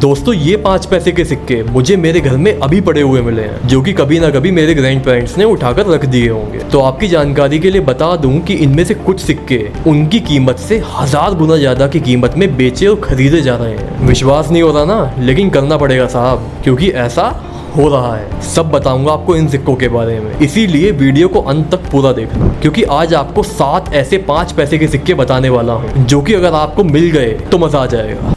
दोस्तों ये 5 पैसे के सिक्के मुझे मेरे घर में अभी पड़े हुए मिले हैं, जो कि कभी ना कभी मेरे ग्रैंड पेरेंट्स ने उठाकर रख दिए होंगे। तो आपकी जानकारी के लिए बता दूं कि इनमें से कुछ सिक्के उनकी कीमत से 1000 गुना ज्यादा की कीमत में बेचे और खरीदे जा रहे हैं। विश्वास नहीं हो रहा ना, लेकिन करना पड़ेगा साहब, क्योंकि ऐसा हो रहा है। सब बताऊंगा आपको इन सिक्कों के बारे में, इसीलिए वीडियो को अंत तक पूरा देखना, क्योंकि आज आपको 7 ऐसे 5 पैसे के सिक्के बताने वाला हूँ जो कि अगर आपको मिल गए तो मजा आ जाएगा।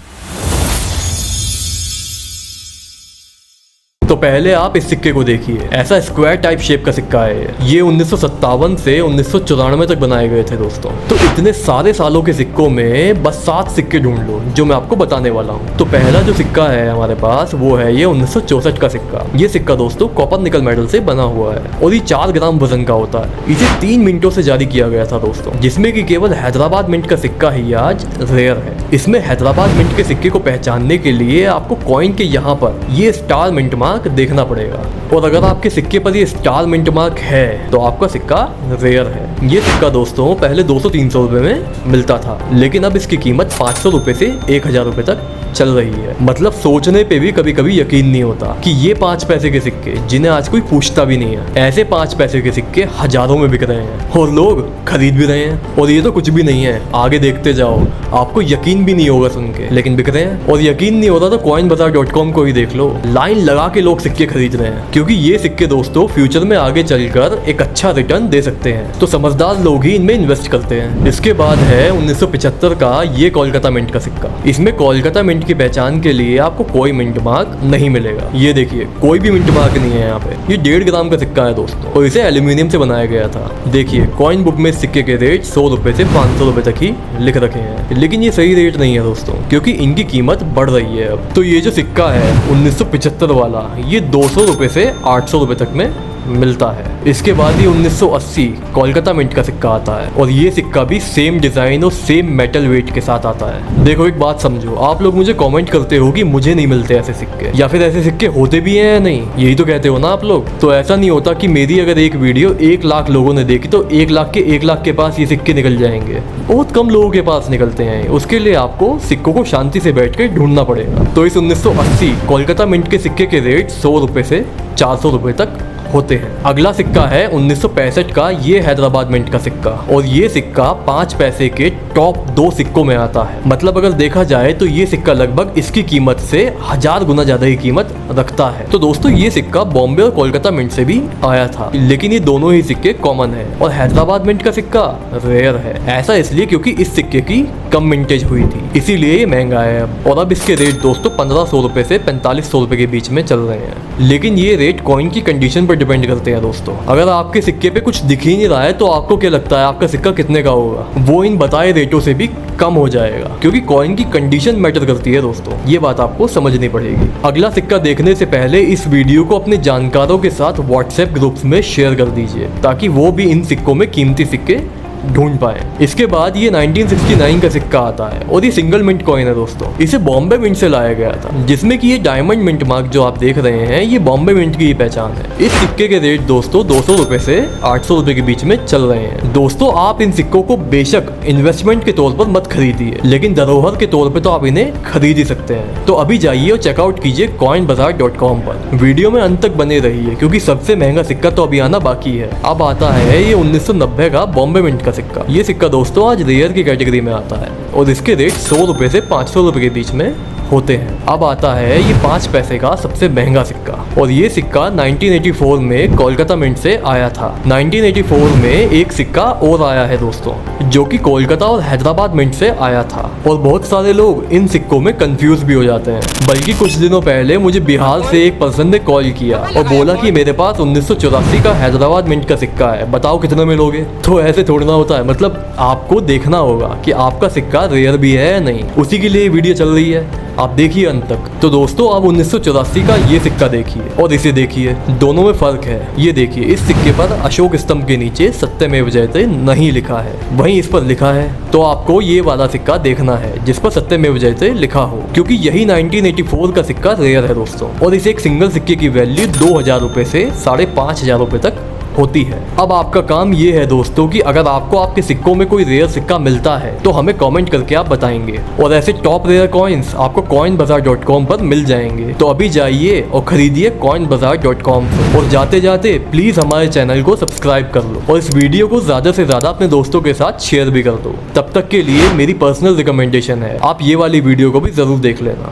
तो पहले आप इस सिक्के को देखिए। ऐसा स्क्वायर टाइप शेप का सिक्का है। ये 1957 से 1994 तक बनाए गए थे दोस्तों। तो इतने सारे सालों के सिक्कों में बस 7 सिक्के ढूंढ लो जो मैं आपको बताने वाला हूँ। तो पहला जो सिक्का है हमारे पास वो है ये 1964 का सिक्का। ये सिक्का दोस्तों कॉपर निकल मेटल से बना हुआ है और ये 4 ग्राम वजन का होता है। इसे 3 मिनटों से जारी किया गया था दोस्तों, जिसमें कि केवल हैदराबाद मिंट का सिक्का ही आज रेयर है। इसमें हैदराबाद मिंट के सिक्के को पहचानने के लिए आपको कॉइन के यहाँ पर ये स्टार मिंट मार्क देखना पड़ेगा, और अगर आपके सिक्के पर ये स्टार मिंट मार्क है तो आपका सिक्का रेयर है। ये सिक्का दोस्तों पहले 200-300 रुपए में मिलता था, लेकिन अब इसकी कीमत 500 रुपए से 1000 रुपए तक चल रही है। मतलब सोचने पे भी कभी कभी यकीन नहीं होता कि ये 5 पैसे के सिक्के, जिन्हें आज कोई पूछता भी नहीं है, ऐसे 5 पैसे के सिक्के हजारों में बिक रहे हैं और लोग खरीद भी रहे हैं। और ये तो कुछ भी नहीं है, आगे देखते जाओ, आपको यकीन भी नहीं होगा सुन के, लेकिन बिक रहे हैं। और यकीन नहीं होता तो coinbazaar.com को ही देख लो, लाइन लगा के लोग सिक्के खरीद रहे हैं, क्योंकि ये सिक्के दोस्तों फ्यूचर में आगे चलकर एक अच्छा रिटर्न दे सकते हैं। तो समझदार लोग ही इनमें इन्वेस्ट करते हैं। इसके बाद है 1975 का ये कोलकाता मिंट का सिक्का। इसमें कोलकाता मिंट की पहचान के लिए आपको कोई मिंट मार्क नहीं मिलेगा। ये देखिए, कोई भी मिंट मार्क नहीं है यहाँ पे। ये 1.5 ग्राम का सिक्का है दोस्तों, और इसे एल्यूमिनियम से बनाया गया था। देखिए कॉइन बुक में इस सिक्के के रेट 100 रुपए से 500 रुपए तक ही लिख रखे हैं, लेकिन ये सही रेट नहीं है दोस्तों, क्योंकि इनकी कीमत बढ़ रही है अब। तो ये जो सिक्का है 1975 वाला, ये 200 रुपए से 800 रुपए तक में मिलता है। इसके बाद ही 1980 कोलकाता मिंट का सिक्का आता है, और ये सिक्का भी सेम डिजाइन और सेम मेटल वेट के साथ आता है। देखो एक बात समझो, आप लोग मुझे कमेंट करते हो कि मुझे नहीं मिलते ऐसे सिक्के, या फिर ऐसे सिक्के होते भी हैं या नहीं, यही तो कहते हो ना आप लोग। तो ऐसा नहीं होता कि मेरी अगर एक वीडियो 1 लाख लोगों ने देखी तो 1 लाख के पास ये सिक्के निकल जाएंगे। बहुत कम लोगों के पास निकलते हैं। उसके लिए आपको सिक्कों को शांति से बैठ कर ढूंढना पड़ेगा। तो इस 1980 कोलकाता मिंट के सिक्के के रेट 100 रुपए से 400 रुपए तक होते हैं। अगला सिक्का है 1965 का, ये हैदराबाद मिंट का सिक्का, और ये सिक्का 5 पैसे के टॉप 2 सिक्कों में आता है। मतलब अगर देखा जाए तो ये सिक्का लगभग इसकी कीमत से 1000 गुना ज्यादा ही कीमत रखता है। तो दोस्तों ये सिक्का बॉम्बे और कोलकाता मिंट से भी आया था, लेकिन ये दोनों ही सिक्के कॉमन है, और हैदराबाद मिंट का सिक्का रेयर है। ऐसा इसलिए क्योंकि इस सिक्के की कम मिंटेज हुई थी, इसीलिए ये महंगा है। और अब इसके रेट दोस्तों 1500 रुपए से 4500 रुपए के बीच में चल रहे हैं, लेकिन ये रेट कॉइन की कंडीशन पर डिपेंड करते हैं दोस्तों। अगर आपके सिक्के पे कुछ दिख ही नहीं रहा है तो आपको क्या लगता है आपका सिक्का कितने का होगा? वो इन बताए रेटों से भी कम हो जाएगा, क्योंकि कॉइन की कंडीशन मैटर करती है दोस्तों। ये बात आपको समझनी पड़ेगी। अगला सिक्का देखने से पहले इस वीडियो को अपने जानकारों के साथ व्हाट्सएप ग्रुप्स में शेयर कर दीजिए, ताकि वो भी इन सिक्कों में कीमती सिक्के ढूंढ पाए। इसके बाद ये 1969 का सिक्का आता है, और ये सिंगल मिंट कॉइन है दोस्तों। इसे बॉम्बे मिंट से लाया गया था, जिसमें कि ये डायमंड मिंट मार्क जो आप देख रहे हैं ये बॉम्बे मिंट की ही पहचान है। इस सिक्के के रेट दोस्तों 200 रुपए से 800 रुपए के बीच में चल रहे हैं। दोस्तों आप इन सिक्कों को बेशक इन्वेस्टमेंट के तौर पर मत खरीदिए, लेकिन धरोहर के तौर पर तो आप इन्हें खरीद ही सकते हैं। तो अभी जाइए और चेकआउट कीजिए coinbazaar.com पर। वीडियो में अंत तक बने रहिए, क्योंकि सबसे महंगा सिक्का तो अभी आना बाकी है। अब आता है ये 1990 का बॉम्बे मिंट का सिक्का। ये सिक्का दोस्तों आज रेयर की कैटेगरी में आता है, और इसके रेट 100 रुपए से 500 रुपए के बीच में होते हैं। अब आता है ये 5 पैसे का सबसे महंगा सिक्का, और ये सिक्का 1984 में कोलकाता मिंट से आया था। 1984 में एक सिक्का और आया है दोस्तों, जो कि कोलकाता और हैदराबाद मिंट से आया था, और बहुत सारे लोग इन सिक्कों में कंफ्यूज भी हो जाते हैं। बल्कि कुछ दिनों पहले मुझे बिहार से एक पर्सन ने कॉल किया और बोला कि मेरे पास 1984 का हैदराबाद मिंट का सिक्का है, बताओ कितने में लोगे? तो ऐसे थोड़ा ना होता है, मतलब आपको देखना होगा कि आपका सिक्का रेयर भी है या नहीं। उसी के लिए वीडियो चल रही है, आप देखिए अंत तक। तो दोस्तों आप 1984 का ये सिक्का देखिए और इसे देखिए, दोनों में फर्क है। ये देखिए, इस सिक्के पर अशोक स्तंभ के नीचे सत्यमेव जयते नहीं लिखा है, वहीं इस पर लिखा है। तो आपको ये वाला सिक्का देखना है जिस पर सत्यमेव जयते लिखा हो, क्योंकि यही 1984 का सिक्का रेयर है दोस्तों, और इस एक सिंगल सिक्के की वैल्यू 2000 रुपए से 5500 रुपए तक होती है। अब आपका काम ये है दोस्तों कि अगर आपको आपके सिक्कों में कोई रेयर सिक्का मिलता है तो हमें कमेंट करके आप बताएंगे, और ऐसे टॉप रेयर कॉइन्स आपको coinbazaar.com पर मिल जाएंगे। तो अभी जाइए और खरीदिए coinbazaar.com से। और जाते जाते प्लीज हमारे चैनल को सब्सक्राइब कर लो और इस वीडियो को ज्यादा से ज्यादा अपने दोस्तों के साथ शेयर भी कर दो। तब तक के लिए मेरी पर्सनल रिकमेंडेशन है, आप ये वाली वीडियो को भी जरूर देख लेना।